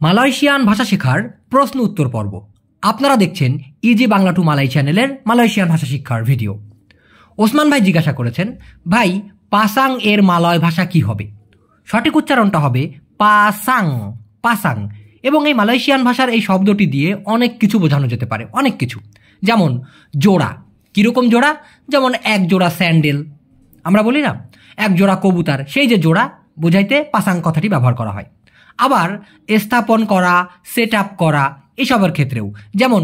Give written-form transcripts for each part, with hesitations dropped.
Malaysian ভাষা শেখার প্রশ্ন উত্তর পর্ব। আপনারা দেখছেন ইজি বাংলা টু মালয় চ্যানেলের মালয়েশিয়ান ভাষা শিক্ষার ভিডিও। ওসমান ভাই জিজ্ঞাসা করেছেন, ভাই পাসাং এর মালয় ভাষা কি হবে? সঠিক উচ্চারণটা হবে পাসাং, পাসাং। এবং এই মালয়েশিয়ান ভাষার এই শব্দটি দিয়ে অনেক কিছু বোঝানো যেতে পারে, অনেক কিছু। যেমন জোড়া, কীরকম জোড়া? যেমন এক জোড়া স্যান্ডেল, আমরা বলি না এক জোড়া কবুতর, সেই যে জোড়া বোঝাইতে পাসাং কথাটি ব্যবহার করা হয়। আবার স্থাপন করা, সেট আপ করা, এসবের ক্ষেত্রেও, যেমন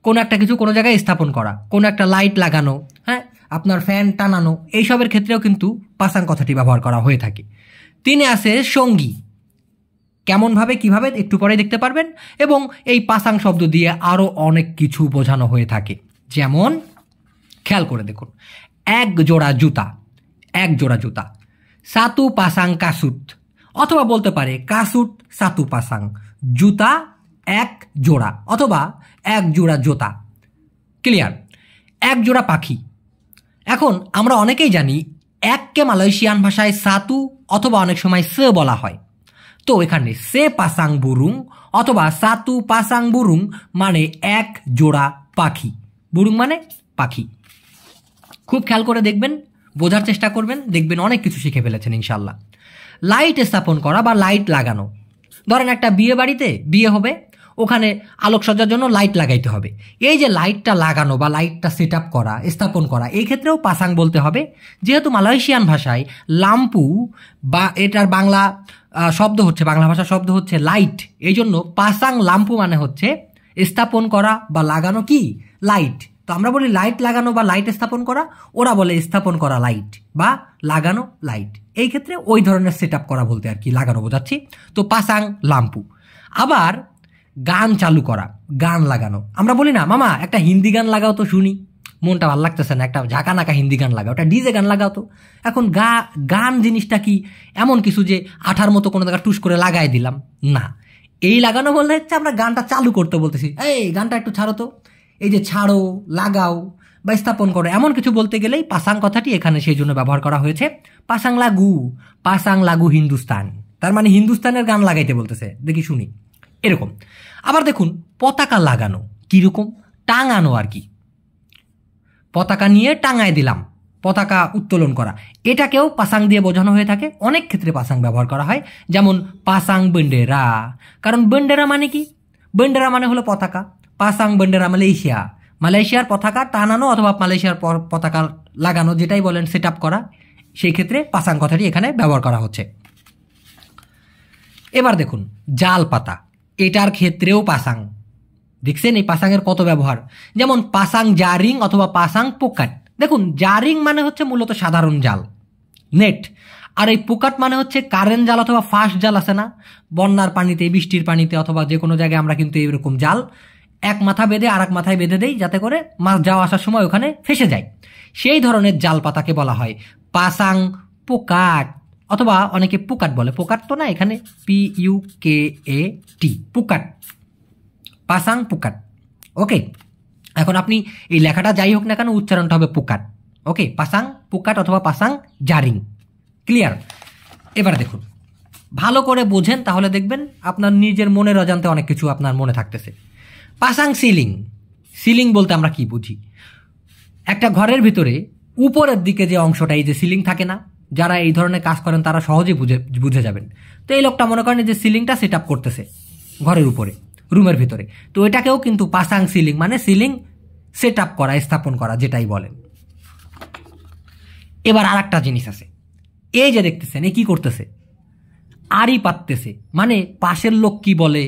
কোনো একটা কিছু কোনো জায়গায় স্থাপন করা, কোনো একটা লাইট লাগানো, হ্যাঁ, আপনার ফ্যান টানানো, এইসবের ক্ষেত্রেও কিন্তু পাসাং কথাটি ব্যবহার করা হয়ে থাকে। তিনে আছে সঙ্গী, কেমনভাবে কিভাবে একটু পরে দেখতে পারবেন। এবং এই পাসাং শব্দ দিয়ে আরও অনেক কিছু বোঝানো হয়ে থাকে। যেমন খেয়াল করে দেখুন, এক জোড়া জুতা, এক জোড়া জুতা, সাতু পাসাং কাসুট, অথবা বলতে পারে কাসুট সাতু পাসাং, জুতা এক জোড়া, অথবা এক জোড়া জুতা। ক্লিয়ার? এক জোড়া পাখি। এখন আমরা অনেকেই জানি এককে মালয়েশিয়ান ভাষায় সাতু অথবা অনেক সময় সে বলা হয়। তো এখানে সে পাসাং বুরুং অথবা সাতু পাসাং বুরুং মানে এক জোড়া পাখি। বুরুং মানে পাখি। খুব খেয়াল করে দেখবেন, বোঝার চেষ্টা করবেন, দেখবেন অনেক কিছু শিখে ফেলেছেন ইনশাল্লাহ। লাইট স্থাপন করা বা লাইট লাগানো, ধরেন একটা বিয়ে বাড়িতে বিয়ে হবে, ওখানে আলোকসজ্জার জন্য লাইট লাগাইতে হবে। এই যে লাইটটা লাগানো বা লাইটটা সেট আপ করা, স্থাপন করা, এই ক্ষেত্রেও পাসাং বলতে হবে। যেহেতু মালয়েশিয়ান ভাষায় লাম্পু বা এটার বাংলা শব্দ হচ্ছে, বাংলা ভাষার শব্দ হচ্ছে লাইট, এই জন্য পাসাং লাম্পু মানে হচ্ছে স্থাপন করা বা লাগানো কি লাইট। তো আমরা বলি লাইট লাগানো বা লাইট স্থাপন করা, ওরা বলে স্থাপন করা লাইট বা লাগানো লাইট। এই ক্ষেত্রে ওই ধরনের সেট আপ করা বলতে আর কি, লাগানো বোঝাচ্ছি। তো পাসাং লাম্পু। আবার গান চালু করা, গান লাগানো, আমরা বলি না মামা একটা হিন্দি গান লাগাও তো শুনি, মনটা ভালো লাগতেছে না, একটা ঝাঁকা নাকা হিন্দি গান লাগাও, একটা ডিজে গান লাগাও তো। এখন গান জিনিসটা কি এমন কিছু যে আঠার মতো কোনো জায়গায় টুস করে লাগাই দিলাম না। এই লাগানো বললে হচ্ছে আমরা গানটা চালু করতে বলতেছি, এই গানটা একটু ছাড়ো তো। এই যে ছাড়ো, লাগাও বা স্থাপন করো, এমন কিছু বলতে গেলেই পাসাং কথাটি এখানে সেই জন্য ব্যবহার করা হয়েছে। পাসাং লাগু, পাসাং লাগু হিন্দুস্তান, তার মানে হিন্দুস্তানের গান লাগাইতে বলতেছে, দেখি শুনি এরকম। আবার দেখুন পতাকা লাগানো, কিরকম? টাঙানো আর কি, পতাকা নিয়ে টাঙায় দিলাম, পতাকা উত্তোলন করা, এটাকেও পাসাং দিয়ে বোঝানো হয়ে থাকে। অনেক ক্ষেত্রে পাসাং ব্যবহার করা হয়, যেমন পাসাং বেন্ডেরা। কারণ বেন্ডেরা মানে কি? বেন্ডেরা মানে হলো পতাকা। পাসাং বেন্ডেরা মালয়েশিয়া, মালয়েশিয়ার পতাকা টানানো অথবা মালয়েশিয়ার পতাকা লাগানো, যেটাই বলেন সেট আপ করা, সেই ক্ষেত্রে পাসাং কথাটি এখানে ব্যবহার করা হচ্ছে। এবার দেখুন জাল পাতা, এটার ক্ষেত্রেও পাসাং। দেখছেন এই পাসাংয়ের কত ব্যবহার। যেমন পাসাং জারিং অথবা পাসাং পোকাট। দেখুন জারিং মানে হচ্ছে মূলত সাধারণ জাল, নেট। আর এই পোকাট মানে হচ্ছে কারেন্ট জাল অথবা ফাস্ট জাল আছে না, বন্যার পানিতে, বৃষ্টির পানিতে অথবা যে কোনো জায়গায় আমরা কিন্তু এরকম জাল এক মাথা বেঁধে আর এক মাথায় বেঁধে দেই, যাতে করে মাছ যাওয়া আসার সময় ওখানে ফেসে যায়। সেই ধরনের জাল পাতাকে বলা হয় পাসাং পোকাট, অথবা অনেকে পুকাট বলে। পোকাট তো না, এখানে PUKAT, পুকাট, পাসাং পুকাট। ওকে, এখন আপনি এই লেখাটা যাই হোক না কেন, উচ্চারণটা হবে পুকাট। ওকে, পাসাং পুকাট অথবা পাসাং জারিং। ক্লিয়ার? এবার দেখুন, ভালো করে বোঝেন, তাহলে দেখবেন আপনার নিজের মনের অজান্তে অনেক কিছু আপনার মনে থাকতেছে। পাসাং সিলিং, সিলিং বলতে আমরা কি বুঝি? একটা ঘরের ভিতরে উপরের দিকে যে অংশটা, এই যে সিলিং থাকে না, যারা এই ধরনের কাজ করেন তারা সহজে বুঝে যাবেন। তো এই লোকটা মনে করেন যে সিলিংটা সেট আপ করতেছে ঘরের উপরে, রুমের ভিতরে। তো এটাকেও কিন্তু পাসাং সিলিং মানে সিলিং সেট আপ করা, স্থাপন করা, যেটাই বলেন। এবার আর একটা জিনিস আছে, এই যে দেখতেছেন এ কি করতেছে? আড়ি পাততেছে, মানে পাশের লোক কি বলে,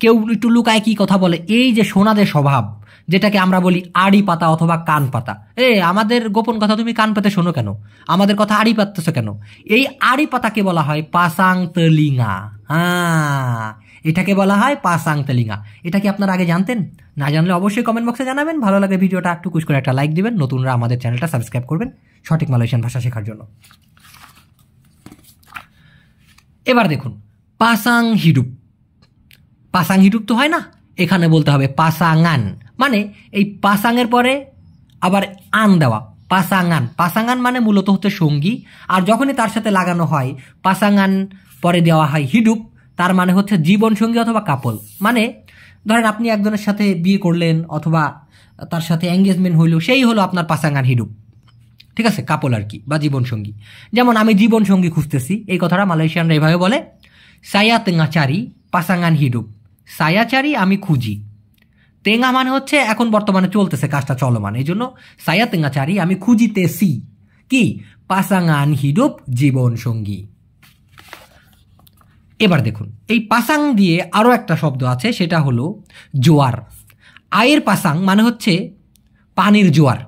কেউ একটু লুকায় কি কথা বলে, এই যে শোনাদে স্বভাব, যেটাকে আমরা বলি আড়ি পাতা অথবা কান পাতা। আমাদের গোপন কথা তুমি কান পাতে শোনো কেন? আমাদের কথা আড়ি পাততেছো কেন? এই আড়ি পাতাকে বলা হয় পাসাং তেলিঙা। হ্যাঁ, এটাকে বলা হয় পাসাং তেলিঙা। এটা কি আপনারা আগে জানতেন? না জানলে অবশ্যই কমেন্ট বক্সে জানাবেন। ভালো লাগে ভিডিওটা একটু কুচ করে একটা লাইক দিবেন, নতুনরা আমাদের চ্যানেলটা সাবস্ক্রাইব করবেন সঠিক মালয়েশিয়ান ভাষা শেখার জন্য। এবার দেখুন পাসাং হিডুপ, পাসাং হিডুপ তো হয় না, এখানে বলতে হবে পাসাঙান, মানে এই পাসাঙের পরে আবার আন দেওয়া, পাসাঙান। পাসাঙান মানে মূলত হচ্ছে সঙ্গী, আর যখনই তার সাথে লাগানো হয় পাসাঙান পরে দেওয়া হয় হিডুপ, তার মানে হচ্ছে জীবনসঙ্গী অথবা কাপল। মানে ধরেন আপনি একজনের সাথে বিয়ে করলেন অথবা তার সাথে এঙ্গেজমেন্ট হইল, সেই হলো আপনার পাসাঙ্গান হিডুপ, ঠিক আছে, কাপল আর কি, বা জীবনসঙ্গী। যেমন আমি জীবনসঙ্গী খুঁজতেছি, এই কথাটা মালয়েশিয়ানরা এভাবে বলে, সায়া তেঙ্গা চারি পাসাঙ্গান হিডুপ, সায়া চারি আমি খুঁজি। তেঙ্গা মানে হচ্ছে এখন বর্তমানে চলতেছে, কাজটা চলমান, এই জন্য সায়া তেঙ্গা চারি আমি খুঁজিতেছি কি, পাসাঙ্গান হিডুপ, জীবনসঙ্গী। এবার দেখুন, এই পাসাং দিয়ে আরও একটা শব্দ আছে, সেটা হলো জোয়ার। আয়ের পাসাং মানে হচ্ছে পানির জোয়ার,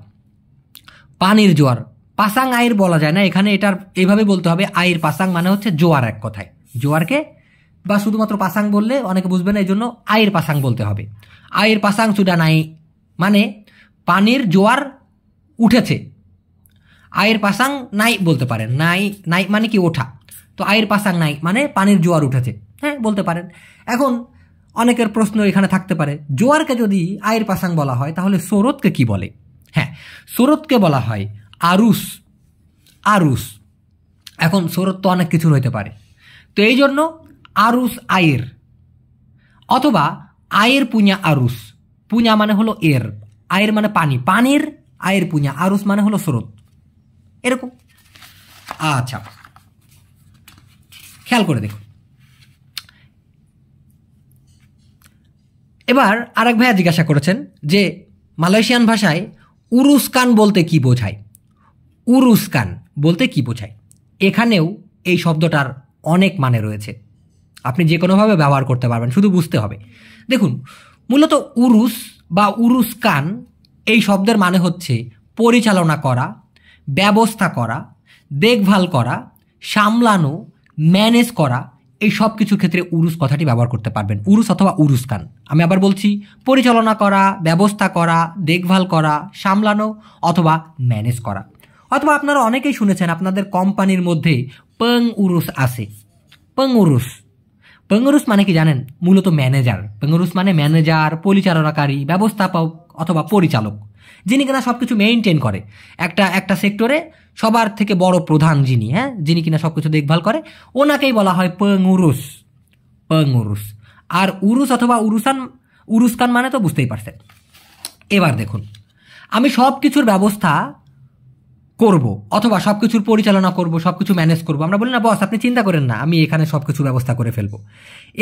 পানির জোয়ার। পাসাং আয়ের বলা যায় না এখানে, এটার এইভাবে বলতে হবে, আয়ের পাসাং মানে হচ্ছে জোয়ার এক কথায়। জোয়ারকে বা শুধুমাত্র পাসাং বললে অনেকে বুঝবে না, এই জন্য আয়ের পাসাং বলতে হবে। আয়ের পাসাং সুডা নাই মানে পানির জোয়ার উঠেছে। আয়ের পাসাং নাই বলতে পারেন, নাই নাই মানে কি ওঠা, তো আয়ের পাসাং নাই মানে পানির জোয়ার উঠেছে, হ্যাঁ বলতে পারেন। এখন অনেকের প্রশ্ন এখানে থাকতে পারে, জোয়ারকে যদি আয়ের পাসাং বলা হয় তাহলে স্রোতকে কি বলে? হ্যাঁ, স্রোতকে বলা হয় আরুস, আরুস। এখন স্রোত তো অনেক কিছুর হইতে পারে, তো এই জন্য আরুস আয়ের, অথবা আয়ের পুña আরুস। পুña মানে হলো এর, আয়ের মানে পানি, পানির আয়ের পুña, আরুস মানে হলো স্রোত, এরকম। আচ্ছা, খেয়াল করে দেখুন। এবার আরেক ভাইয়া জিজ্ঞাসা করেছেন যে মালয়েশিয়ান ভাষায় উরুস্কান বলতে কি বোঝায়? উরুস্কান বলতে কি বোঝায়? এখানেও এই শব্দটার অনেক মানে রয়েছে, আপনি যে কোনোভাবে ব্যবহার করতে পারবেন, শুধু বুঝতে হবে। দেখুন, মূলত উরুস বা উরুস্কান এই শব্দের মানে হচ্ছে পরিচালনা করা, ব্যবস্থা করা, দেখভাল করা, সামলানো, ম্যানেজ করা, এই সব কিছু ক্ষেত্রে উরুস কথাটি ব্যবহার করতে পারবেন, উরুস অথবা উরুস্কান। আমি আবার বলছি, পরিচালনা করা, ব্যবস্থা করা, দেখভাল করা, সামলানো অথবা ম্যানেজ করা। অথবা আপনারা অনেকেই শুনেছেন আপনাদের কোম্পানির মধ্যে পং উরুস আছে। পং উরুস, পং উরুস মানে কি জানেন? মূলত ম্যানেজার। পং উরুস মানে ম্যানেজার, পরিচালনাকারী, ব্যবস্থাপক অথবা পরিচালক, যিনি কিনা সবকিছু মেইনটেইন করে। একটা সেক্টরে সবার থেকে বড় প্রধান যিনি, হ্যাঁ, যিনি কিনা সবকিছু দেখভাল করে, ওনাকেই বলা হয় পং উরুস, পং উরুস। আর উরুস অথবা উরুস্কান মানে তো বুঝতেই পারছেন। এবার দেখুন, আমি সব কিছুর ব্যবস্থা করব অথবা সবকিছুর পরিচালনা করব, সবকিছু ম্যানেজ করব। আমরা বলি না, বস আপনি চিন্তা করেন না, আমি এখানে সবকিছু ব্যবস্থা করে ফেলবো।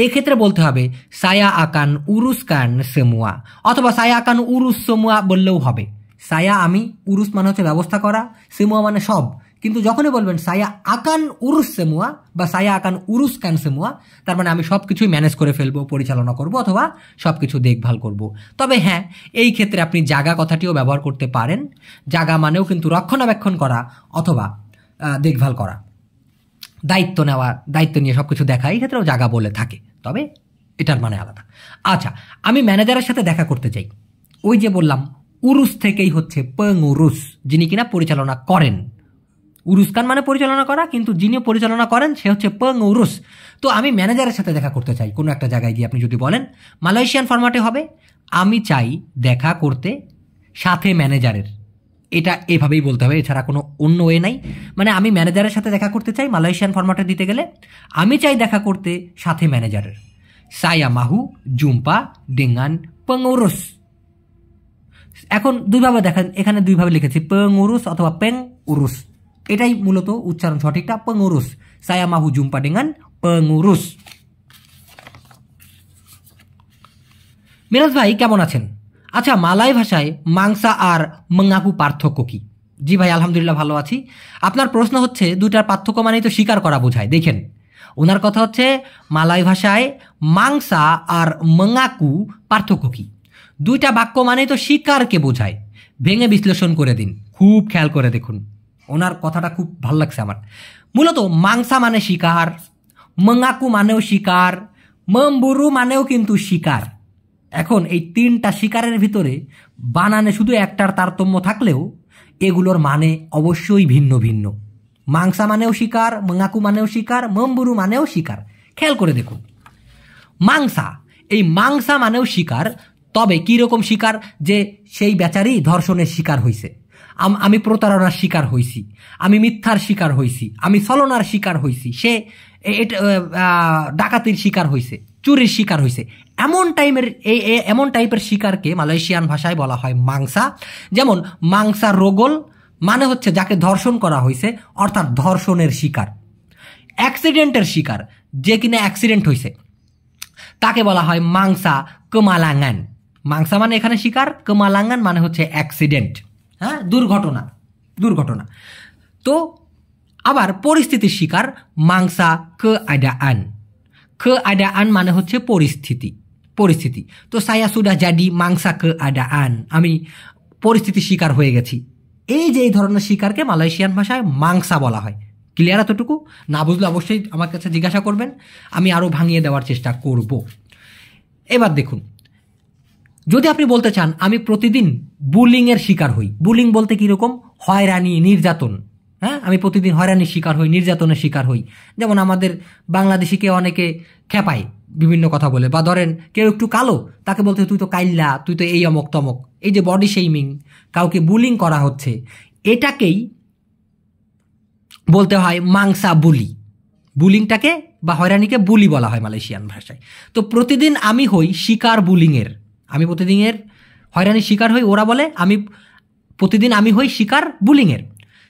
এই ক্ষেত্রে বলতে হবে সায়া আকান উরুস্কান সেমুয়া, অথবা সায়া আকান উরুস সেমুয়া বললেও হবে। সায়া আমি, উরুস মানে হচ্ছে ব্যবস্থা করা, সেমুয়া মানে সব। কিন্তু যখনই বলবেন সায়া আকান উরুস সেমুয়া বা সায়া আকান উরুস্কান সেমুয়া, তার মানে আমি সব কিছুই ম্যানেজ করে ফেলবো, পরিচালনা করব অথবা সব কিছু দেখভাল করব। তবে হ্যাঁ, এই ক্ষেত্রে আপনি জাগা কথাটিও ব্যবহার করতে পারেন। জাগা মানেও কিন্তু রক্ষণাবেক্ষণ করা অথবা দেখভাল করা, দায়িত্ব নেওয়া, দায়িত্ব নিয়ে সব কিছু দেখা, এই ক্ষেত্রেও জাগা বলে থাকে, তবে এটার মানে আলাদা। আচ্ছা, আমি ম্যানেজারের সাথে দেখা করতে চাই, ওই যে বললাম উরুস থেকেই হচ্ছে পং উরুস, যিনি কিনা পরিচালনা করেন। উরুস্কান মানে পরিচালনা করা, কিন্তু যিনি পরিচালনা করেন সে হচ্ছে পং উরুস। তো আমি ম্যানেজারের সাথে দেখা করতে চাই কোনো একটা জায়গায় গিয়ে, আপনি যদি বলেন মালয়েশিয়ান ফরম্যাটে হবে আমি চাই দেখা করতে সাথে ম্যানেজারের। এটা এভাবেই বলতে হবে, এছাড়া কোনো অন্য ওয়ে নাই। মানে আমি ম্যানেজারের সাথে দেখা করতে চাই, মালয়েশিয়ান ফরম্যাটে দিতে গেলে আমি চাই দেখা করতে সাথে ম্যানেজারের। সায়া মাহু জুম্পা ডেঙ্গান পং উরুস। এখন দুইভাবে দেখেন, এখানে দুইভাবে লিখেছি, পং উরুস অথবা পেং উরুস, এটাই মূলত উচ্চারণ সঠিকটা, পং উরুস। সায়া মাহু জুম্পা ডেঙ্গান পং উরুস। মিরাজ ভাই কেমন আছেন? আচ্ছা, মালয় ভাষায় মাংসা আর মঙ্গাকু পার্থক্য কি? জি ভাই, আলহামদুলিল্লাহ ভালো আছি। আপনার প্রশ্ন হচ্ছে দুইটার পার্থক্য মানেই তো স্বীকার করা বোঝায়। দেখেন, ওনার কথা হচ্ছে মালয় ভাষায় মাংসা আর মঙ্গাকু পার্থক্য কি? দুইটা বাক্য মানেই তো শিকারকে বোঝায়। ভেঙে বিশ্লেষণ করে দিন, খুব খেয়াল করে দেখুন, ওনার কথাটা খুব ভালো লাগছে আমার। মূলত মাংসা মানে শিকার, মঙ্গাকু মানেও শিকার, মম্বুরু মানেও কিন্তু শিকার। এখন এই তিনটা শিকারের ভিতরে বানানে শুধু একটার তারতম্য থাকলেও এগুলোর মানে অবশ্যই ভিন্ন ভিন্ন। মাংসা মানেও শিকার, মঙ্গাকু মানেও শিকার, মম্বুরু মানেও শিকার। খেয়াল করে দেখুন, মাংসা, এই মাংসা মানেও শিকার, তবে কি রকম শিকার? যে সেই বেচারি ধর্ষণের শিকার হইছে। আমি প্রতারণার শিকার হইছি, আমি মিথ্যার শিকার হইছি, আমি ছলনার শিকার হইছি, সে ডাকাতির শিকার হইছে, চুরির শিকার হইছে, এমন টাইপের শিকারকে মালয়েশিয়ান ভাষায় বলা হয় মাংসা। যেমন মাংসা রোগল মানে হচ্ছে যাকে ধর্ষণ করা হয়েছে, অর্থাৎ ধর্ষণের শিকার। অ্যাক্সিডেন্টের শিকার, যে কিনা অ্যাক্সিডেন্ট হয়েছে, তাকে বলা হয় মাংসা কমালাঙ্গান। মাংসা মানে এখানে শিকার, কমালাঙ্গান মানে হচ্ছে অ্যাক্সিডেন্ট, হ্যাঁ, দুর্ঘটনা। তো আবার পরিস্থিতির শিকার মাংসা keadaan মানে হচ্ছে পরিস্থিতি। তো saya sudah jadi mangsa keadaan, আমি পরিস্থিতির শিকার হয়ে গেছি। এই যে এই ধরনের শিকারকে মালয়েশিয়ান ভাষায় মাংসা বলা হয়। ক্লিয়ার এতটুকু? না বুঝলে অবশ্যই আমার কাছে জিজ্ঞাসা করবেন, আমি আরও ভাঙিয়ে দেওয়ার চেষ্টা করব। এবার দেখুন, যদি আপনি বলতে চান আমি প্রতিদিন বুলিংয়ের শিকার হই, বুলিং বলতে কীরকম, হয়রানি, নির্যাতন, হ্যাঁ, আমি প্রতিদিন হয়রানির শিকার হই, নির্যাতনের শিকার হই। যেমন আমাদের বাংলাদেশিকে অনেকে খেপায় বিভিন্ন কথা বলে, বা ধরেন কেউ একটু কালো, তাকে বলতে তুই তো কাইল্লা, তুই তো এই অমক তমক, এই যে বডি শেমিং, কাউকে বুলিং করা হচ্ছে, এটাকেই বলতে হয় মাংসা বুলি। বুলিংটাকে বা হয়রানিকে বুলি বলা হয় মালয়েশিয়ান ভাষায়। তো প্রতিদিন আমি হই শিকার বুলিংয়ের, আমি প্রতিদিনের হয়রানির শিকার হই, ওরা বলে প্রতিদিন আমি হই শিকার বুলিংয়ের।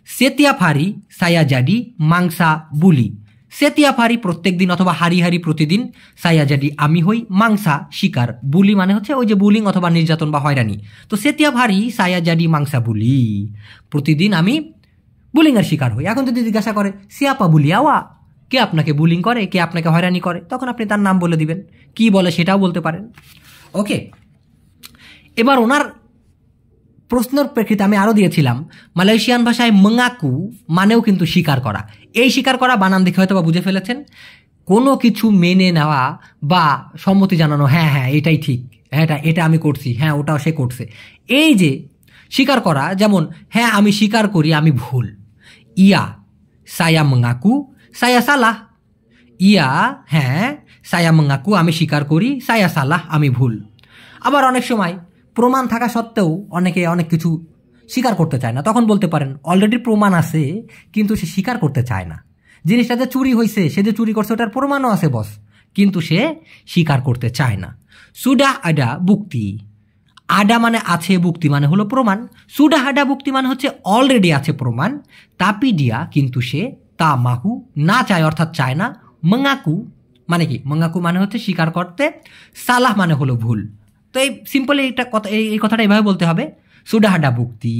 setiap hari saya jadi mangsa বুলি। setiap hari প্রত্যেক দিন, অথবা হারি প্রতিদিন, saya jadi আমি হই মাংসা শিকার, বুলি মানে হচ্ছে ওই যে বুলিং অথবা নির্যাতন বা হয়রানি। তো setiap hari saya jadi mangsa বুলি, প্রতিদিন আমি বুলিংয়ের শিকার হই। এখন যদি জিজ্ঞাসা করে siapa বুলি awa, কে আপনাকে বুলিং করে, কে আপনাকে হয়রানি করে, তখন আপনি তার নাম বলে দিবেন, কি বলে সেটাও বলতে পারেন। ওকে, এবার ওনার প্রশ্নের প্রেক্ষিতে আমি আরও দিয়েছিলাম মালয়েশিয়ান ভাষায় mengaku মানেও কিন্তু স্বীকার করা। এই স্বীকার করা বানান দেখে হয়তো বা বুঝে ফেলেছেন, কোনো কিছু মেনে নেওয়া বা সম্মতি জানানো, হ্যাঁ হ্যাঁ এটাই ঠিক, হ্যাঁ এটা আমি করছি, হ্যাঁ ওটাও সে করছে। এই যে স্বীকার করা, যেমন হ্যাঁ আমি স্বীকার করি আমি ভুল, ইয়া saya mengaku saya salah, ইয়া হ্যাঁ saya mengaku আমি স্বীকার করি, saya salah আমি ভুল। আবার অনেক সময় প্রমাণ থাকা সত্ত্বেও অনেকে অনেক কিছু স্বীকার করতে চায় না, তখন বলতে পারেন অলরেডি প্রমাণ আছে কিন্তু সে স্বীকার করতে চায় না। জিনিসটা যে চুরি হয়েছে, সে যে চুরি করছে ওটার প্রমাণও আছে বস, কিন্তু সে স্বীকার করতে চায় না। সুডা আডা বুক্তি, আডা মানে আছে, বুক্তি মানে হলো প্রমাণ। সুডা আডা বুক্তি মানে হচ্ছে অলরেডি আছে প্রমাণ। তাপি দিয়া কিন্তু সে তা মাহু না চায়, অর্থাৎ চায় না। mengaku মানে কি, mengaku মানে হচ্ছে স্বীকার করতে, সালাহ মানে হলো ভুল। তো এই সিম্পলি এই কথাটা এভাবে বলতে হবে, সুডা হাডা বুক্তি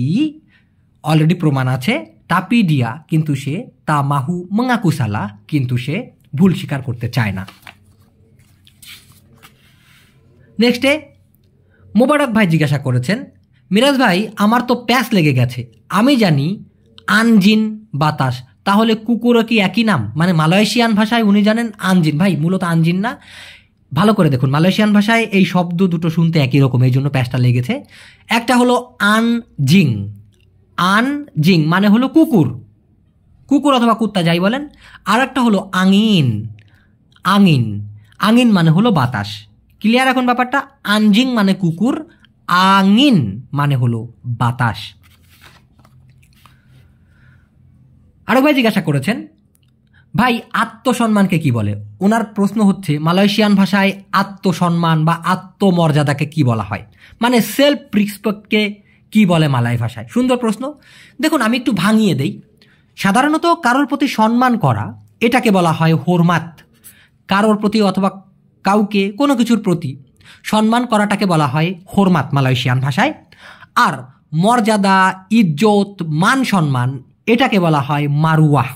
অলরেডি প্রমাণ আছে, তাপি দিয়া কিন্তু সে তা মাহু mengaku সালাহ কিন্তু সে ভুল স্বীকার করতে চায় না। নেক্সটে মোবারক ভাই জিজ্ঞাসা করেছেন, মিরাজ ভাই আমার তো প্যাস লেগে গেছে, আমি জানি আনজিন বাতাস, তাহলে কুকুরও কি একই নাম? মানে মালয়েশিয়ান ভাষায় উনি জানেন আনজিন। ভাই মূলত আনজিন না, ভালো করে দেখুন, মালয়েশিয়ান ভাষায় এই শব্দ দুটো শুনতে একই রকম, এই জন্য প্যাসটা লেগেছে। একটা হলো আনজিং, আনজিং মানে হলো কুকুর, কুকুর অথবা কুত্তা যাই বলেন। আর একটা হলো আঙিন, আঙিন, আঙিন মানে হলো বাতাস। ক্লিয়ার এখন ব্যাপারটা? আনজিং মানে কুকুর, আঙিন মানে হলো বাতাস। আরেক ভাই জিজ্ঞাসা করেছেন, ভাই আত্মসম্মানকে কি বলে? ওনার প্রশ্ন হচ্ছে মালয়েশিয়ান ভাষায় আত্মসম্মান বা আত্মমর্যাদাকে কি বলা হয়, মানে সেলফ রেসপেক্টকে কি বলে মালয় ভাষায়? সুন্দর প্রশ্ন। দেখুন আমি একটু ভাঙিয়ে দেই। সাধারণত কারোর প্রতি সম্মান করা এটাকে বলা হয় হোরমাত। কারোর প্রতি অথবা কাউকে কোনো কিছুর প্রতি সম্মান করাটাকে বলা হয় হোরমাত মালয়েশিয়ান ভাষায়। আর মর্যাদা, ইজ্জত, মান সম্মান এটাকে বলা হয় মারুয়াহ,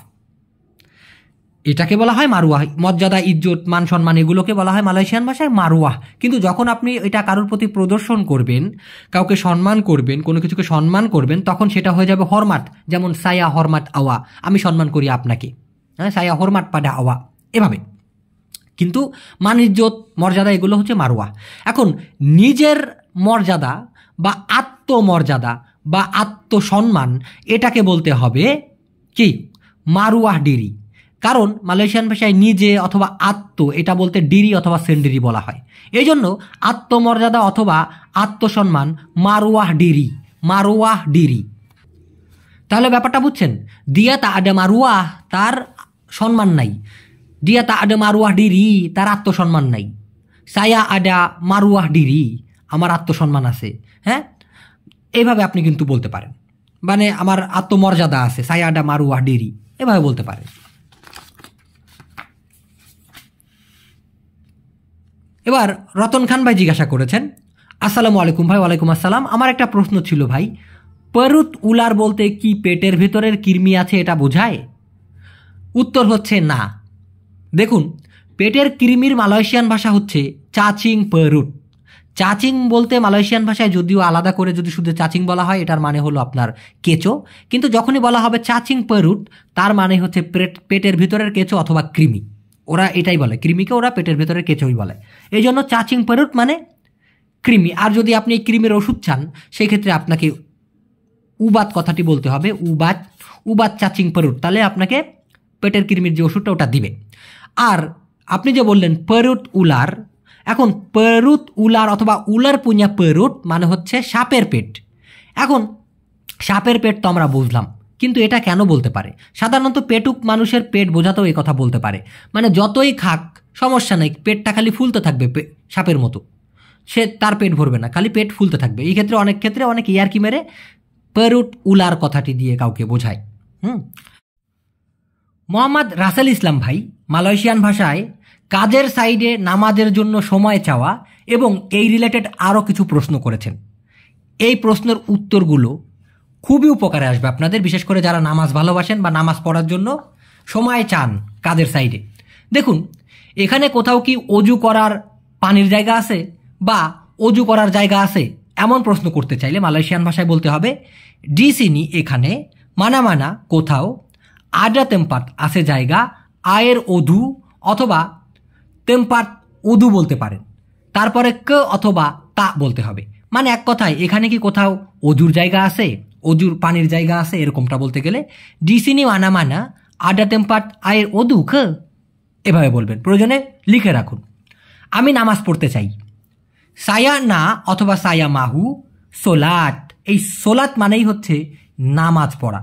এটাকে বলা হয় মারুয়াহ। মর্যাদা, ইজ্জত, মান সম্মান এগুলোকে বলা হয় মালয়েশিয়ান ভাষায় মারুয়াহ। কিন্তু যখন আপনি এটা কারোর প্রতি প্রদর্শন করবেন, কাউকে সম্মান করবেন, কোনো কিছুকে সম্মান করবেন, তখন সেটা হয়ে যাবে হরমাত। যেমন সায়া হরমাত আওয়া, আমি সম্মান করি আপনাকে, হ্যাঁ, সায়া হরমাত পাডা আওয়া, এভাবে। কিন্তু মান, ইজ্জত, মর্যাদা এগুলো হচ্ছে মারুয়াহ। এখন নিজের মর্যাদা বা আত্মমর্যাদা বা আত্মসম্মান এটাকে বলতে হবে কি মারুয়াহ ডিরি। কারণ মালয়েশিয়ান ভাষায় নিজে অথবা আত্ম এটা বলতে ডিরি অথবা সেন্ডিরি বলা হয়। এই জন্য আত্মমর্যাদা অথবা আত্মসম্মান মারুয়াহ ডিরি, মারুয়াহ ডিরি। তাহলে ব্যাপারটা বুঝছেন, দিয়া তা আডে মারুয়াহ, তার সম্মান নাই। দিয়া তা আডে মারুয়াহ ডিরি, তার আত্মসম্মান নাই। সায়া আডা মারুয়াহ ডিরি, আমার আত্মসম্মান আছে। হ্যাঁ, এইভাবে আপনি কিন্তু বলতে পারেন, মানে আমার আত্মমর্যাদা আছে, সায়া আডা মারুয়াহ ডিরি, এভাবে বলতে পারেন। এবার রতন খান ভাই জিজ্ঞাসা করেছেন, আসসালামু আলাইকুম ভাই। ওয়ালাইকুম আসসালাম। আমার একটা প্রশ্ন ছিল ভাই, পরুত উলার বলতে কি পেটের ভেতরের কৃমি আছে এটা বোঝায়? উত্তর হচ্ছে না। দেখুন, পেটের কৃমির মালয়েশিয়ান ভাষা হচ্ছে চাচিং পরুট। চাচিং বলতে মালয়েশিয়ান ভাষায় যদিও আলাদা করে যদি শুধু চাচিং বলা হয়, এটার মানে হলো আপনার কেঁচো, কিন্তু যখনই বলা হবে চাচিং পরুট, তার মানে হচ্ছে পেটের ভিতরের কেঁচো অথবা কৃমি। ওরা এটাই বলে, কৃমিকে ওরা পেটের ভেতরের কেঁচোই বলে। এই জন্য চাচিং পরুট মানে কৃমি। আর যদি আপনি এই কৃমির ওষুধ চান, সেই ক্ষেত্রে আপনাকে উবাত কথাটি বলতে হবে, উবাত উবাত চাচিং পরুট, তাহলে আপনাকে পেটের কৃমির যে ওষুধটা ওটা দিবে। আর আপনি যে বললেন পরুত উলার, এখন পরুত উলার অথবা উলার পুঞ্জা পরুট মানে হচ্ছে সাপের পেট। এখন সাপের পেট তো আমরা বুঝলাম, কিন্তু এটা কেন বলতে পারে? সাধারণত পেটুক মানুষের পেট বোঝাতেও এই কথা বলতে পারে, মানে যতই খাক সমস্যা নেই, পেটটা খালি ফুলতে থাকবে সাপের মতো, সে তার পেট ভরবে না, খালি পেট ফুলতে থাকবে। এই ক্ষেত্রে অনেক ইয়ারকি মেরে পরুট উলার কথাটি দিয়ে কাউকে বোঝায়। মোহাম্মদ রাসেল ইসলাম ভাই মালয়েশিয়ান ভাষায় কাজের সাইডে নামাজের জন্য সময় চাওয়া এবং এই রিলেটেড আরও কিছু প্রশ্ন করেছেন। এই প্রশ্নের উত্তরগুলো খুবই উপকারে আসবে আপনাদের, বিশেষ করে যারা নামাজ ভালোবাসেন বা নামাজ পড়ার জন্য সময় চান কাজের সাইডে। দেখুন, এখানে কোথাও কি অজু করার পানির জায়গা আছে বা অজু করার জায়গা আছে, এমন প্রশ্ন করতে চাইলে মালয়েশিয়ান ভাষায় বলতে হবে ডিসিনি এখানে মানা কোথাও আডা তেম্পাত আছে জায়গা আয়ের অধু অথবা তেম্পাত অধু বলতে পারেন, তারপরে ক অথবা তা বলতে হবে। মানে এক কথায় এখানে কি কোথাও অজুর জায়গা আছে, অজুর পানির জায়গা আছে, এরকমটা বলতে গেলে ডিসিনি মানা আডা তেম্পাত আয়ের অধু ক, এভাবে বলবেন। প্রয়োজনে লিখে রাখুন। আমি নামাজ পড়তে চাই, সায়া না অথবা সায়া মাহু সোলাত। এই সোলাত মানেই হচ্ছে নামাজ পড়া।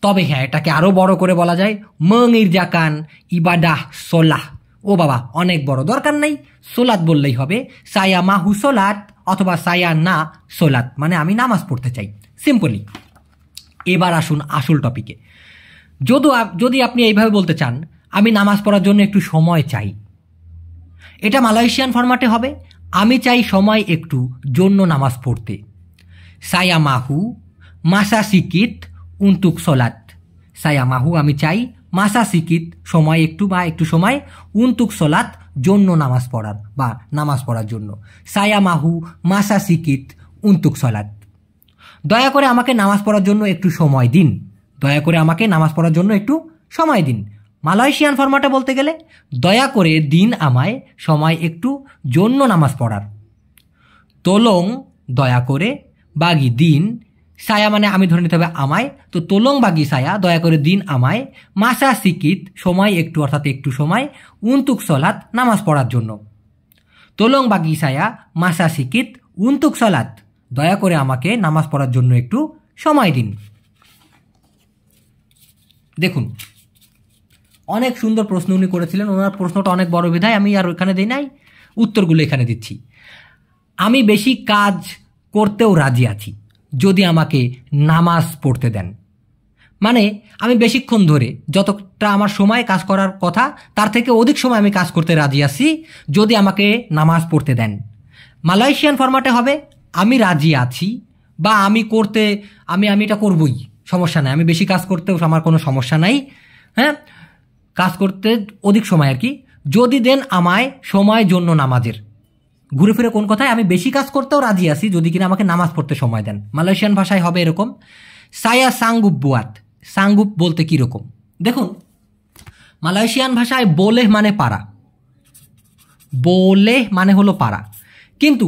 তবে হ্যাঁ, এটাকে আরও বড় করে বলা যায় মঙ্গির জাকান ইবাদাহ সোলাহ। ও বাবা, অনেক বড়, দরকার নেই, সোলাত বললেই হবে। সায়া মাহু সোলাত অথবা সায়া না সোলাত, মানে আমি নামাজ পড়তে চাই, সিম্পলি। এবার আসুন আসল টপিকে। যদি আপনি এইভাবে বলতে চান, আমি নামাজ পড়ার জন্য একটু সময় চাই, এটা মালয়েশিয়ান ফরম্যাটে হবে আমি চাই সময় একটু জন্য নামাজ পড়তে। সায়া মাহু মাসা সিকিত উন্তুক সোলাত। সায়া মাহু আমি চাই, মাসা সিকিত সময় একটু বা একটু সময়, উন্তুক সোলাত জন্য নামাজ পড়ার বা নামাজ পড়ার জন্য। সায়া মাহু মাসা সিকিত উন্তুক সোলাত। দয়া করে আমাকে নামাজ পড়ার জন্য একটু সময় দিন, দয়া করে আমাকে নামাজ পড়ার জন্য একটু সময় দিন। মালয়েশিয়ান ফরম্যাটে বলতে গেলে দয়া করে দিন আমায় সময় একটু জন্য নামাজ পড়ার। তোলং দয়া করে, বাগি দিন, সায়া মানে আমি ধরে নিতে হবে আমায়, তো তোলং বাগি সায়া দয়া করে দিন আমায়, মাসা সিকিত সময় একটু অর্থাৎ একটু সময়, উন্তুক সলাত নামাজ পড়ার জন্য। তোলং বাগি সায়া মাসা সিকিত উন্তুক সলাত, দয়া করে আমাকে নামাজ পড়ার জন্য একটু সময় দিন। দেখুন, অনেক সুন্দর প্রশ্ন উনি করেছিলেন, ওনার প্রশ্নটা অনেক বড় বিধায় আমি আর ওখানে দিই নাই, উত্তরগুলো এখানে দিচ্ছি। আমি বেশি কাজ করতেও রাজি আছি যদি আমাকে নামাজ পড়তে দেন। মানে আমি বেশিক্ষণ ধরে যতটা আমার সময় কাজ করার কথা তার থেকে অধিক সময় আমি কাজ করতে রাজি আছি যদি আমাকে নামাজ পড়তে দেন। মালয়েশিয়ান ফরম্যাটে হবে আমি রাজি আছি বা আমি এটা করবই, সমস্যা নাই, আমি বেশি কাজ করতেও আমার কোনো সমস্যা নাই, হ্যাঁ, কাজ করতে অধিক সময় আর কি, যদি দেন আমায় সময় জন্য নামাজের। ঘুরে ফিরে কোন কথায়, আমি বেশি কাজ করতেও রাজি আছি যদি কিনা আমাকে নামাজ পড়তে সময় দেন। মালয়েশিয়ান ভাষায় হবে এরকম সায়া সাংগুপ বুয়াত। সাংগুপ বলতে কীরকম দেখুন, মালয়েশিয়ান ভাষায় বোলেহ মানে পারা, বোলেহ মানে হলো পারা, কিন্তু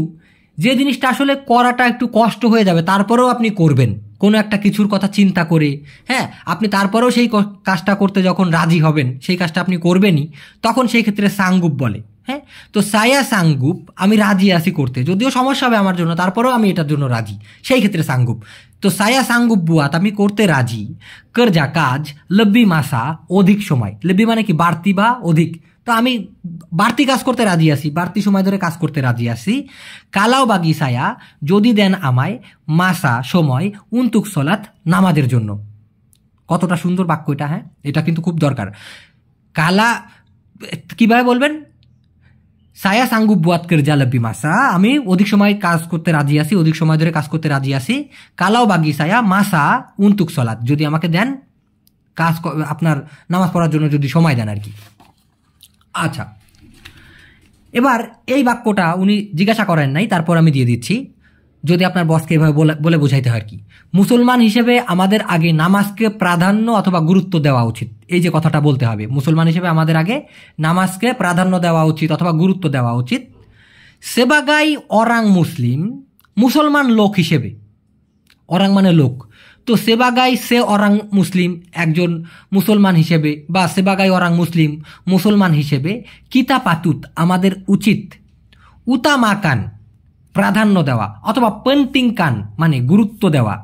যে জিনিসটা আসলে করাটা একটু কষ্ট হয়ে যাবে তারপরেও আপনি করবেন কোনো একটা কিছুর কথা চিন্তা করে, হ্যাঁ, আপনি তারপরেও সেই কাজটা করতে যখন রাজি হবেন, সেই কাজটা আপনি করবেনই, তখন সেই ক্ষেত্রে সাংগুপ বলে। হ্যাঁ, তো সায়া সাংগুপ আমি রাজি আছি করতে, যদিও সমস্যা হবে আমার জন্য, তারপরেও আমি এটার জন্য রাজি, সেই ক্ষেত্রে সাংগুপ। তো সায়া সাংগুপ বুয়াত আমি করতে রাজি, করজা কাজ লব্বি মাসা অধিক সময়, লব্বি মানে কি বাড়তি বা অধিক, তো আমি বাড়তি কাজ করতে রাজি আছি, বাড়তি সময় ধরে কাজ করতে রাজি আছি। কালাও বাগি সায়া যদি দেন আমায় মাসা সময় উন্তুক সলাত নামাজের জন্য। কতটা সুন্দর বাক্য এটা, হ্যাঁ, এটা কিন্তু খুব দরকার। কালা কিভাবে বলবেন, সায়া সাংগুপ বুয়াত করজা লব্বি মাসা, আমি অধিক সময় কাজ করতে রাজি আছি, অধিক সময় ধরে কাজ করতে রাজি আছি। কালাও বাগি সায়া মাসা উন্তুক সলাত, যদি আমাকে দেন কাজ আপনার নামাজ পড়ার জন্য যদি সময় দেন আর কি। আচ্ছা, এবার এই বাক্যটা উনি জিজ্ঞাসা করেন নাই, তারপর আমি দিয়ে দিচ্ছি, যদি আপনার বসকে এভাবে বলে বোঝাইতে হয় কি। মুসলমান হিসেবে আমাদের আগে নামাজকে প্রাধান্য অথবা গুরুত্ব দেওয়া উচিত, এই যে কথাটা বলতে হবে, মুসলমান হিসেবে আমাদের আগে নামাজকে প্রাধান্য দেওয়া উচিত অথবা গুরুত্ব দেওয়া উচিত। সেবাগাই অরাং মুসলিম, মুসলমান লোক হিসেবে, অরাং মানে লোক, তো সেবাগাই সে অরাং মুসলিম একজন মুসলমান হিসেবে, বা সেবাগাই অরাং মুসলিম মুসলমান হিসেবে, কিতা পাতুত আমাদের উচিত, উতামাকান প্রাধান্য দেওয়া অথবা পেন্টিং কান মানে গুরুত্ব দেওয়া,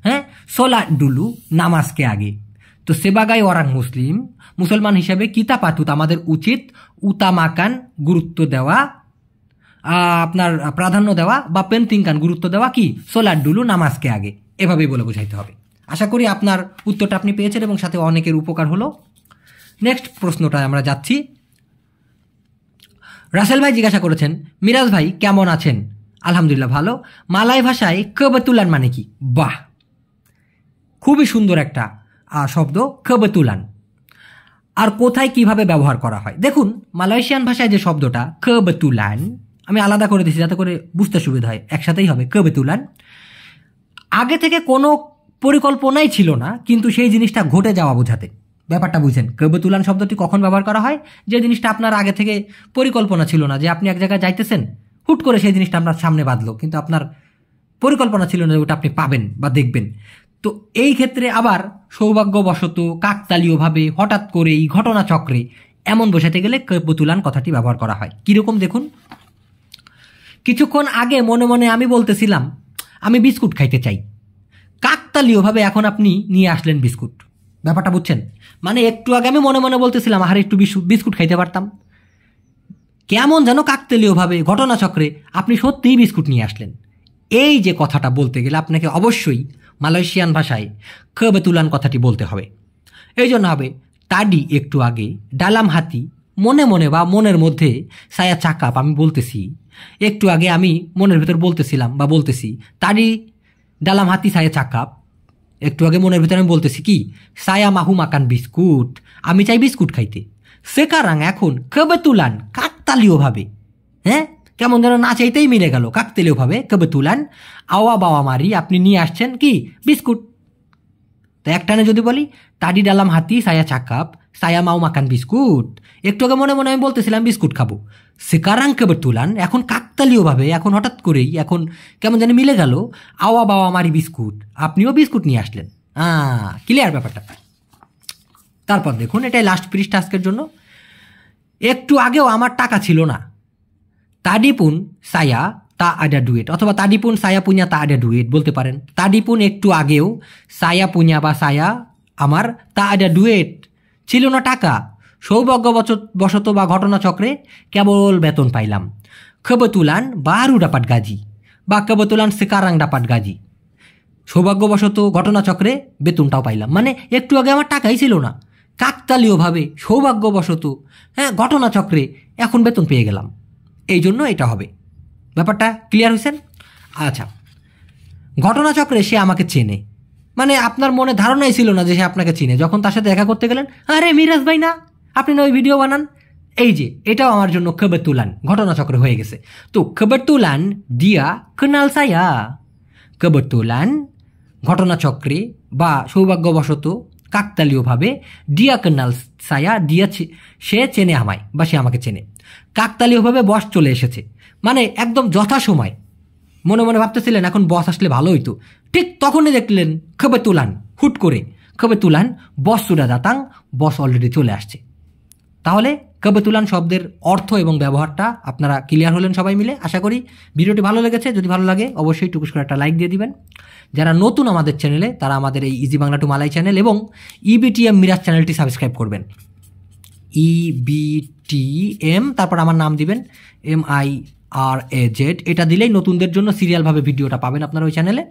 হ্যাঁ, সোলা ডুলু নামাজকে আগে। তো সেবাগাই অরাং মুসলিম মুসলমান হিসেবে কিতা পাতুত আমাদের উচিত, উতামাকান গুরুত্ব দেওয়া, আপনার প্রাধান্য দেওয়া, বা পেন্টিং কান গুরুত্ব দেওয়া কি, সোলা ডুলু নামাজকে আগে, এভাবেই বলে বোঝাইতে হবে। আশা করি আপনার উত্তরটা আপনি পেয়েছেন এবং সাথে অনেকের উপকার হলো। নেক্সট প্রশ্নটা আমরা যাচ্ছি। রাসেল ভাই জিজ্ঞাসা করেছেন, মিরাজ ভাই কেমন আছেন? আলহামদুলিল্লাহ ভালো। মালয় ভাষায় কবেতুলান মানে কি? বাহ, খুবই সুন্দর একটা শব্দ কবেতুলান। আর কোথায় কিভাবে ব্যবহার করা হয় দেখুন, মালয়েশিয়ান ভাষায় যে শব্দটা কবেতুলান, আমি আলাদা করে দিচ্ছি যাতে করে বুঝতে সুবিধা হয়, একসাথেই হবে কবেতুলান। আগে থেকে কোনো পরিকল্পনাই ছিল না, কিন্তু সেই জিনিসটা ঘটে যাওয়া বোঝাতে, ব্যাপারটা বুঝছেন। কবেতুলান শব্দটি কখন ব্যবহার করা হয়? যে জিনিসটা আপনার আগে থেকে পরিকল্পনা ছিল না, যে আপনি এক জায়গায় যাইতেছেন, হুট করে সেই জিনিসটা আপনার সামনে বাঁধলো, কিন্তু আপনার পরিকল্পনা ছিল না যে ওটা আপনি পাবেন বা দেখবেন। তো এই ক্ষেত্রে আবার সৌভাগ্যবশত, কাকতালীয়ভাবে, হঠাৎ করেই, ঘটনাচক্রে, এমন বোঝাতে গেলে কবেতুলান কথাটি ব্যবহার করা হয়। কীরকম দেখুন, কিছুক্ষণ আগে মনে মনে আমি বলতেছিলাম আমি বিস্কুট খাইতে চাই, কাকতালীয়ভাবে এখন আপনি নিয়ে আসলেন বিস্কুট। ব্যাপারটা বুঝছেন? মানে একটু আগে আমি মনে মনে বলতেছিলাম আহারে একটু বিস্কুট খাইতে পারতাম, কেমন যেন কাকতালীয়ভাবে, ঘটনাচক্রে আপনি সত্যিই বিস্কুট নিয়ে আসলেন। এই যে কথাটা বলতে গেলে আপনাকে অবশ্যই মালয়েশিয়ান ভাষায় কবেতুলান কথাটি বলতে হবে। এই জন্য হবে তাডি একটু আগে, ডালাম হাতি মনে মনে বা মনের মধ্যে, সায়া চাকাপ আমি বলতেছি, একটু আগে আমি মনের ভেতর বলতেছিলাম বা বলতেছি, তাডি ডালাম হাতি সায়া চাকাপ, একটু আগে মনের ভেতর আমি বলতেছি কি, সায়া মাহু মাকান বিস্কুট, আমি চাই বিস্কুট খাইতে। সেকারাং এখন কবেতুলান কাকতালীয়ভাবে, হ্যাঁ, কেমন যেন না চাইতেই মিলে গেল, কাকতালীয়ভাবে কবেতুলান আওয়া বাওয়া মারি আপনি নিয়ে আসছেন কি, বিস্কুট। তো একটানে যদি বলি, তাডি ডালাম হাতি সায়া চাকাপ সায়া মাও মাকান বিস্কুট, একটু আগে মনে মনে আমি বলতেছিলাম বিস্কুট খাবো। সেকারাং কবেতুলান এখন কাকতালীয়ভাবে, এখন হঠাৎ করেই, এখন কেমন যেন মিলে গেল, আওয়া বাওয়া মারি বিস্কুট, আপনিও বিস্কুট নিয়ে আসলেন। ক্লিয়ার ব্যাপারটা? তারপর দেখুন, এটাই লাস্ট পৃষ্ঠা আজকের জন্য। একটু আগেও আমার টাকা ছিল না, তাডিপুন সায়া তা আডা ডুয়েট, অথবা তাডিপুন সায়া পুña তা আডা ডুয়েট বলতে পারেন। তাডিপুন একটু আগেও, সায়া পুña বা সায়া আমার, তা আডা ডুয়েট ছিল না টাকা, সৌভাগ্যবশত বা ঘটনাচক্রে কেবল বেতন পাইলাম। কবেতুলান বারু ডাপাট গাজি, বা কবেতুলান সেকারাং ডাপাট গাজি, সৌভাগ্যবশত ঘটনাচক্রে বেতনটাও পাইলাম, মানে একটু আগে আমার টাকাই ছিল না, কাকতালীয়ভাবে, সৌভাগ্যবশত, হ্যাঁ, ঘটনাচক্রে এখন বেতন পেয়ে গেলাম, এই জন্য এটা হবে। ব্যাপারটা ক্লিয়ার হয়েছেন? আচ্ছা, ঘটনাচক্রে সে আমাকে চেনে, মানে আপনার মনে ধারণাই ছিল না যে সে আপনাকে চিনে, যখন তার সাথে দেখা করতে গেলেন, আরে মিরাজ ভাই না, আপনি না ওই ভিডিও বানান, এই যে এটাও আমার জন্য কবেতুলান, ঘটনাচক্রে হয়ে গেছে। তো কবেতুলান দিয়া কেনাল সায়া, কবেতুলান ঘটনাচক্রে বা সৌভাগ্যবশত, কাকতালীয়ভাবে, দিয়া কেনাল সায়া, দিয়া সে চেনে আমায় বা সে আমাকে চেনে। কাকতালীয়ভাবে বস চলে এসেছে, মানে একদম যথাসময়, মনে মনে ভাবতেছিলেন এখন বস আসলে ভালো হইতো, ঠিক তখনই দেখলেন কবেতুলান, হুট করে কবেতুলান বস সুরা দাতাং, বস অলরেডি চলে আসছে। তাহলে কেবেতুলান শব্দের অর্থ এবং ব্যবহারটা আপনারা ক্লিয়ার হলেন সবাই মিলে। আশা করি ভিডিওটি ভালো লেগেছে। যদি ভালো লাগে অবশ্যই টুকুস করে একটা লাইক দিয়ে দিবেন। যারা নতুন আমাদের চ্যানেলে তারা আমাদের এই ইজি বাংলা টু মালাই চ্যানেল এবং ইবিটিএম মিরাজ চ্যানেলটি সাবস্ক্রাইব করবেন। ইবিটিএম তারপর আমার নাম দিবেন MIRAZ, এটা দিলেই নতুনদের জন্য সিরিয়ালভাবে ভিডিওটা পাবেন আপনারা ওই চ্যানেলে।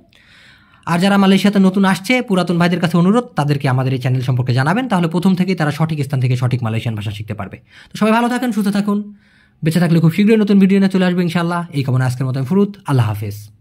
আর যারা মালয়েশিয়াতে নতুন আসছে, পুরাতন ভাইদের কাছে অনুরোধ তাদেরকে আমাদের এই চ্যানেল সম্পর্কে জানাবেন, তাহলে প্রথম থেকেই তারা সঠিক স্থান থেকে সঠিক মালয়েশিয়ান ভাষা শিখতে পারবে। তো সবাই ভালো থাকুন, সুস্থ থাকুন, বেঁচে থাকলে খুব শীঘ্রই নতুন ভিডিও নিয়ে চলে আসবে ইনশাআল্লাহ। এই কামনা আজকের মতো ফুরুত। আল্লাহ হাফেজ।